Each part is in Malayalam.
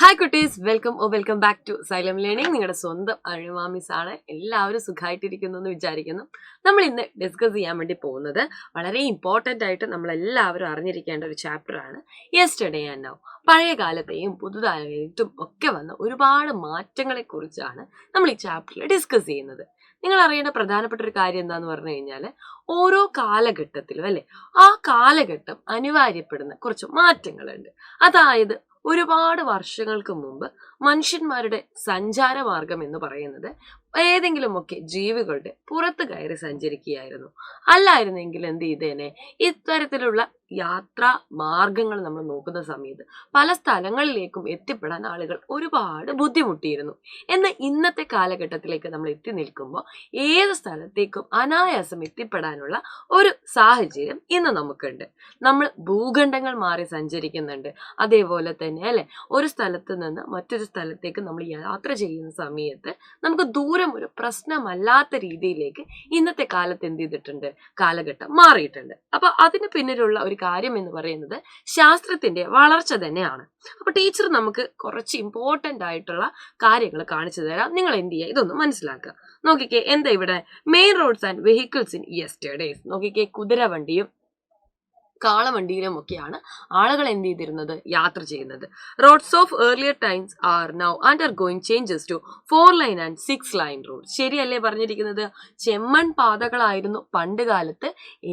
ഹായ് കുട്ടീസ്, welcome back to Xylem learning. നിങ്ങളുടെ സ്വന്തം അഴുമാമിസ് ആണ്. എല്ലാവരും സുഖമായിട്ടിരിക്കുന്നു എന്ന് വിചാരിക്കുന്നു. നമ്മൾ ഇന്ന് ഡിസ്കസ് ചെയ്യാൻ വേണ്ടി പോകുന്നത് വളരെ ഇമ്പോർട്ടൻ്റ് ആയിട്ട് നമ്മളെല്ലാവരും അറിഞ്ഞിരിക്കേണ്ട ഒരു ചാപ്റ്റർ ആണ് യെസ്റ്റർഡേ ആൻഡ് നൗ. പഴയ കാലത്തെയും പുതുതായിട്ടും ഒക്കെ വന്ന ഒരുപാട് മാറ്റങ്ങളെ കുറിച്ചാണ് നമ്മൾ ഈ ചാപ്റ്ററിൽ ഡിസ്കസ് ചെയ്യുന്നത്. നിങ്ങൾ അറിയേണ്ട പ്രധാനപ്പെട്ട ഒരു കാര്യം എന്താന്ന് പറഞ്ഞു കഴിഞ്ഞാൽ, ഓരോ കാലഘട്ടത്തിലും അല്ലെ ആ കാലഘട്ടം അനിവാര്യപ്പെടുന്ന കുറച്ച് മാറ്റങ്ങളുണ്ട്. അതായത് ഒരുപാട് വർഷങ്ങൾക്ക് മുമ്പ് മനുഷ്യന്മാരുടെ സഞ്ചാരമാർഗം എന്ന് പറയുന്നത് ഏതെങ്കിലുമൊക്കെ ജീവികളുടെ പുറത്ത് കയറി സഞ്ചരിക്കുകയായിരുന്നു. അല്ലായിരുന്നെങ്കിൽ എന്ത് ചെയ്തേനെ, ഇത്തരത്തിലുള്ള യാത്രാ മാർഗങ്ങൾ നമ്മൾ നോക്കുന്ന സമയത്ത് പല സ്ഥലങ്ങളിലേക്കും എത്തിപ്പെടാൻ ആളുകൾ ഒരുപാട് ബുദ്ധിമുട്ടിയിരുന്നു. എന്നാൽ ഇന്നത്തെ കാലഘട്ടത്തിലേക്ക് നമ്മൾ എത്തി നിൽക്കുമ്പോൾ ഏത് സ്ഥലത്തേക്കും അനായാസം എത്തിപ്പെടാനുള്ള ഒരു സാഹചര്യം ഇന്ന് നമുക്കുണ്ട്. നമ്മൾ ഭൂഖണ്ഡങ്ങൾ മാറി സഞ്ചരിക്കുന്നുണ്ട്. അതേപോലെ തന്നെ അല്ലെ, ഒരു സ്ഥലത്ത് നിന്ന് മറ്റൊരു സ്ഥലത്തേക്ക് നമ്മൾ യാത്ര ചെയ്യുന്ന സമയത്ത് നമുക്ക് ദൂരം ഒരു പ്രശ്നമല്ലാത്ത രീതിയിലേക്ക് ഇന്നത്തെ കാലത്ത് എന്ത് ചെയ്തിട്ടുണ്ട്, കാലഘട്ടം മാറിയിട്ടുണ്ട്. അപ്പൊ അതിന് പിന്നിലുള്ള ഒരു കാര്യം എന്ന് പറയുന്നത് ശാസ്ത്രത്തിന്റെ വളർച്ച തന്നെയാണ്. അപ്പൊ ടീച്ചർ നമുക്ക് കുറച്ച് ഇമ്പോർട്ടന്റ് ആയിട്ടുള്ള കാര്യങ്ങൾ കാണിച്ചു തരാം. നിങ്ങൾ എന്ത് ചെയ്യുക, ഇതൊന്ന് മനസ്സിലാക്കുക. നോക്കിക്കേ, എന്താ ഇവിടെ main roads and vehicles in yesterdays. നോക്കിക്കേ, കുതിരവണ്ടിയും കാളവണ്ടിയിലും ഒക്കെയാണ് ആളുകൾ എന്ത് ചെയ്തിരുന്നത്, യാത്ര ചെയ്യുന്നത്. Roads of earlier times are now undergoing changes to 4 line and 6 line road. ശരിയല്ലേ പറഞ്ഞിരിക്കുന്നത്? ചെമ്മൺ പാതകളായിരുന്നു പണ്ട് കാലത്ത്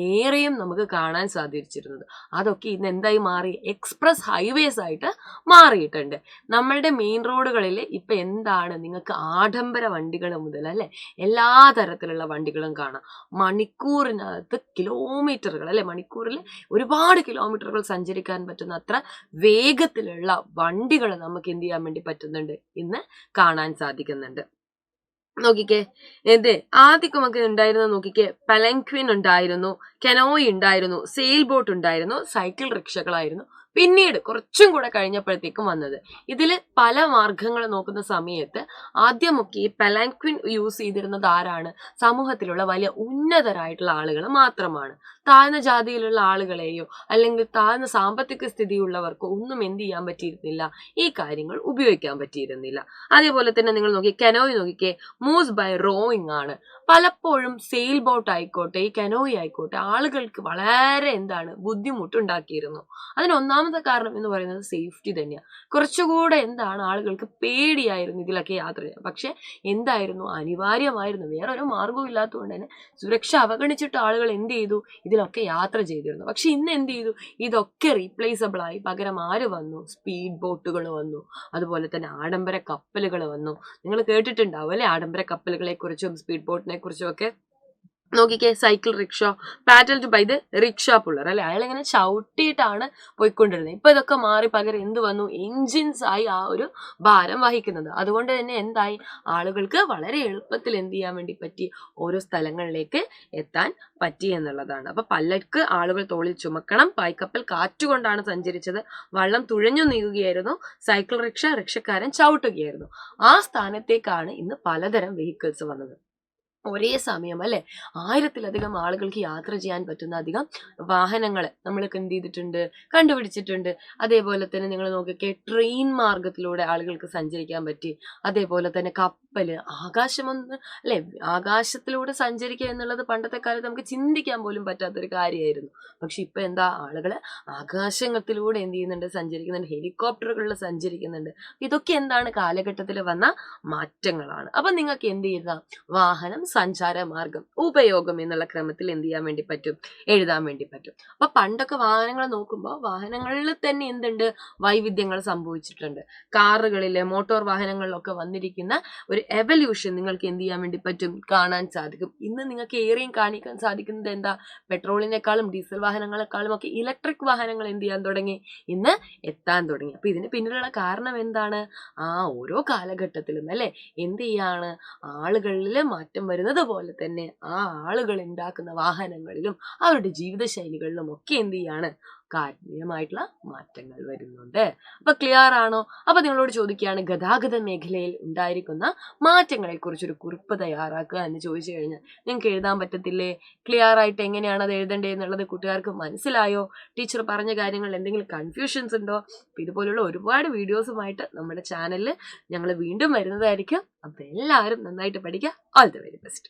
ഏറെയും നമുക്ക് കാണാൻ സാധിച്ചിരുന്നത്. അതൊക്കെ ഇന്ന് എന്തായി മാറി, എക്സ്പ്രസ് ഹൈവേസ് ആയിട്ട് മാറിയിട്ടുണ്ട്. നമ്മളുടെ മെയിൻ റോഡുകളിൽ ഇപ്പൊ എന്താണ്, നിങ്ങൾക്ക് ആഡംബര വണ്ടികൾ മുതൽ അല്ലെ എല്ലാ തരത്തിലുള്ള വണ്ടികളും കാണാം. മണിക്കൂറിനകത്ത് കിലോമീറ്ററുകൾ അല്ലെ, മണിക്കൂറിൽ ഒരുപാട് കിലോമീറ്ററുകൾ സഞ്ചരിക്കാൻ പറ്റുന്ന അത്ര വേഗത്തിലുള്ള വണ്ടികൾ നമുക്ക് എന്ത് ചെയ്യാൻ വേണ്ടി പറ്റുന്നുണ്ട്, ഇന്ന് കാണാൻ സാധിക്കുന്നുണ്ട്. നോക്കിക്കേ, ആദ്യമൊക്കെ നമുക്ക് ഉണ്ടായിരുന്ന നോക്കിക്കേ, പലങ്ക്വിൻ ഉണ്ടായിരുന്നു, കെനോയി ഉണ്ടായിരുന്നു, സെയിൽ ബോട്ട് ഉണ്ടായിരുന്നു, സൈക്കിൾ റിക്ഷകളായിരുന്നു. പിന്നീട് കുറച്ചും കൂടെ കഴിഞ്ഞപ്പോഴത്തേക്കും വന്നത് ഇതിൽ പല മാർഗങ്ങൾ നോക്കുന്ന സമയത്ത് ആദ്യമൊക്കെ ഈ പലാങ്ക്വിൻ യൂസ് ചെയ്തിരുന്നത് ആരാണ്, സമൂഹത്തിലുള്ള വലിയ ഉന്നതരായിട്ടുള്ള ആളുകൾ മാത്രമാണ്. താഴ്ന്ന ജാതിയിലുള്ള ആളുകളെയോ അല്ലെങ്കിൽ താഴ്ന്ന സാമ്പത്തിക സ്ഥിതിയുള്ളവർക്കോ ഒന്നും എന്ത് ചെയ്യാൻ പറ്റിയിരുന്നില്ല, ഈ കാര്യങ്ങൾ ഉപയോഗിക്കാൻ പറ്റിയിരുന്നില്ല. അതേപോലെ തന്നെ നിങ്ങൾ നോക്കി കെനോയി നോക്കിക്കേ, മൂവ്സ് ബൈ റോയിങ് ആണ്. പലപ്പോഴും സെയിൽ ബോട്ട് ആയിക്കോട്ടെ ഈ കെനോയി ആയിക്കോട്ടെ ആളുകൾക്ക് വളരെ ബുദ്ധിമുട്ടുണ്ടാക്കിയിരുന്നു. അതിന് ഒന്നാമത്തെ കാരണം എന്ന് പറയുന്നത് സേഫ്റ്റി തന്നെയാണ്. കുറച്ചുകൂടെ ആളുകൾക്ക് പേടിയായിരുന്നു ഇതിലൊക്കെ യാത്ര ചെയ്യാൻ. പക്ഷെ അനിവാര്യമായിരുന്നു, വേറൊരു മാർഗവും ഇല്ലാത്തതുകൊണ്ട് തന്നെ സുരക്ഷ അവഗണിച്ചിട്ട് ആളുകൾ എന്ത് ചെയ്തു, ഇതിലൊക്കെ യാത്ര ചെയ്തിരുന്നു. പക്ഷെ ഇന്ന് എന്ത് ചെയ്തു, ഇതൊക്കെ റീപ്ലേസബിൾ ആയി. പകരം ആര് വന്നു, സ്പീഡ് ബോട്ടുകൾ വന്നു, അതുപോലെ തന്നെ ആഡംബര കപ്പലുകൾ വന്നു. നിങ്ങൾ കേട്ടിട്ടുണ്ടാവും അല്ലെ ആഡംബര കപ്പലുകളെ കുറിച്ചും സ്പീഡ് ബോട്ടിനെ കുറിച്ചും ഒക്കെ. നോക്കിക്കേ, cycle rickshaw pedalled by the rickshaw puller അല്ലെ, അയാളിങ്ങനെ ചവിട്ടിയിട്ടാണ് പോയിക്കൊണ്ടിരുന്നത്. ഇപ്പൊ ഇതൊക്കെ മാറി പകരം എന്ത് വന്നു, എൻജിൻസ് ആയി ആ ഒരു ഭാരം വഹിക്കുന്നത്. അതുകൊണ്ട് തന്നെ ആളുകൾക്ക് വളരെ എളുപ്പത്തിൽ എന്ത് ചെയ്യാൻ വേണ്ടി പറ്റി, ഓരോ സ്ഥലങ്ങളിലേക്ക് എത്താൻ പറ്റി എന്നുള്ളതാണ്. അപ്പൊ പല്ലക്ക് ആളുകൾ തോളിൽ ചുമക്കണം. പായ്ക്കപ്പൽ കാറ്റുകൊണ്ടാണ് സഞ്ചരിച്ചത്. വള്ളം തുഴഞ്ഞു നീങ്ങുകയായിരുന്നു. സൈക്കിൾ റിക്ഷക്കാരൻ ചവിട്ടുകയായിരുന്നു. ആ സ്ഥാനത്തേക്കാണ് ഇന്ന് പലതരം വെഹിക്കിൾസ് വന്നത്. ഒരേ സമയം അല്ലെ 1000-ലധികം ആളുകൾക്ക് യാത്ര ചെയ്യാൻ പറ്റുന്ന അധികം വാഹനങ്ങൾ നമ്മൾക്ക് എന്ത് ചെയ്തിട്ടുണ്ട്, കണ്ടുപിടിച്ചിട്ടുണ്ട്. അതേപോലെ തന്നെ നിങ്ങൾ നോക്കിക്കേ, ട്രെയിൻ മാർഗത്തിലൂടെ ആളുകൾക്ക് സഞ്ചരിക്കാൻ പറ്റി. അതേപോലെ തന്നെ കപ്പല്, ആകാശത്തിലൂടെ സഞ്ചരിക്കുക എന്നുള്ളത് പണ്ടത്തെ കാലത്ത് നമുക്ക് ചിന്തിക്കാൻ പോലും പറ്റാത്തൊരു കാര്യമായിരുന്നു. പക്ഷെ ഇപ്പൊ ആളുകള് ആകാശത്തിലൂടെ എന്ത് ചെയ്യുന്നുണ്ട്, സഞ്ചരിക്കുന്നുണ്ട്. ഹെലികോപ്റ്ററുകളിൽ സഞ്ചരിക്കുന്നുണ്ട്. ഇതൊക്കെ കാലഘട്ടത്തിൽ വന്ന മാറ്റങ്ങളാണ്. അപ്പൊ നിങ്ങൾക്ക് എന്ത് ചെയ്യുക, വാഹനം, സഞ്ചാര മാർഗം, ഉപയോഗം എന്നുള്ള ക്രമത്തിൽ എന്ത് ചെയ്യാൻ വേണ്ടി പറ്റും, എഴുതാൻ വേണ്ടി പറ്റും. അപ്പൊ പണ്ടൊക്കെ വാഹനങ്ങൾ നോക്കുമ്പോൾ വാഹനങ്ങളിൽ തന്നെ എന്തുണ്ട്, വൈവിധ്യങ്ങൾ സംഭവിച്ചിട്ടുണ്ട്. കാറുകളിലെ മോട്ടോർ വാഹനങ്ങളിലൊക്കെ വന്നിരിക്കുന്ന ഒരു എവല്യൂഷൻ നിങ്ങൾക്ക് എന്ത് ചെയ്യാൻ വേണ്ടി പറ്റും, കാണാൻ സാധിക്കും. ഇന്ന് നിങ്ങൾക്ക് ഏറെയും കാണിക്കാൻ സാധിക്കുന്നത് പെട്രോളിനേക്കാളും ഡീസൽ വാഹനങ്ങളെക്കാളും ഒക്കെ ഇലക്ട്രിക് വാഹനങ്ങൾ എന്ത് ചെയ്യാൻ തുടങ്ങി, ഇന്ന് എത്താൻ തുടങ്ങി. അപ്പൊ ഇതിന് പിന്നിലുള്ള കാരണം എന്താണ്, ഓരോ കാലഘട്ടത്തിലും അല്ലെ എന്ത് ചെയ്യാണ്, ആളുകളിൽ മാറ്റം വരുന്നത് പോലെ തന്നെ ആ ആളുകൾ ഉണ്ടാക്കുന്ന വാഹനങ്ങളിലും അവരുടെ ജീവിതശൈലികളിലും ഒക്കെ എന്ത് ചെയ്യാണ്, കാര്യമായിട്ടുള്ള മാറ്റങ്ങൾ വരുന്നുണ്ട്. അപ്പൊ ക്ലിയർ ആണോ? അപ്പൊ നിങ്ങളോട് ചോദിക്കുകയാണ്, ഗതാഗത മേഖലയിൽ ഉണ്ടായിരിക്കുന്ന മാറ്റങ്ങളെ കുറിച്ചൊരു കുറിപ്പ് തയ്യാറാക്കുക എന്ന് ചോദിച്ചു കഴിഞ്ഞാൽ നിങ്ങൾക്ക് എഴുതാൻ പറ്റത്തില്ലേ? ക്ലിയർ ആയിട്ട് എങ്ങനെയാണ് അത് എഴുതേണ്ടത് എന്നുള്ളത് കൂട്ടുകാർക്ക് മനസ്സിലായോ? ടീച്ചർ പറഞ്ഞ കാര്യങ്ങളിൽ എന്തെങ്കിലും കൺഫ്യൂഷൻസ് ഉണ്ടോ? ഇതുപോലുള്ള ഒരുപാട് വീഡിയോസുമായിട്ട് നമ്മുടെ ചാനലിൽ ഞങ്ങൾ വീണ്ടും വരുന്നതായിരിക്കും. അപ്പൊ എല്ലാവരും നന്നായിട്ട് പഠിക്കുക. All the very best.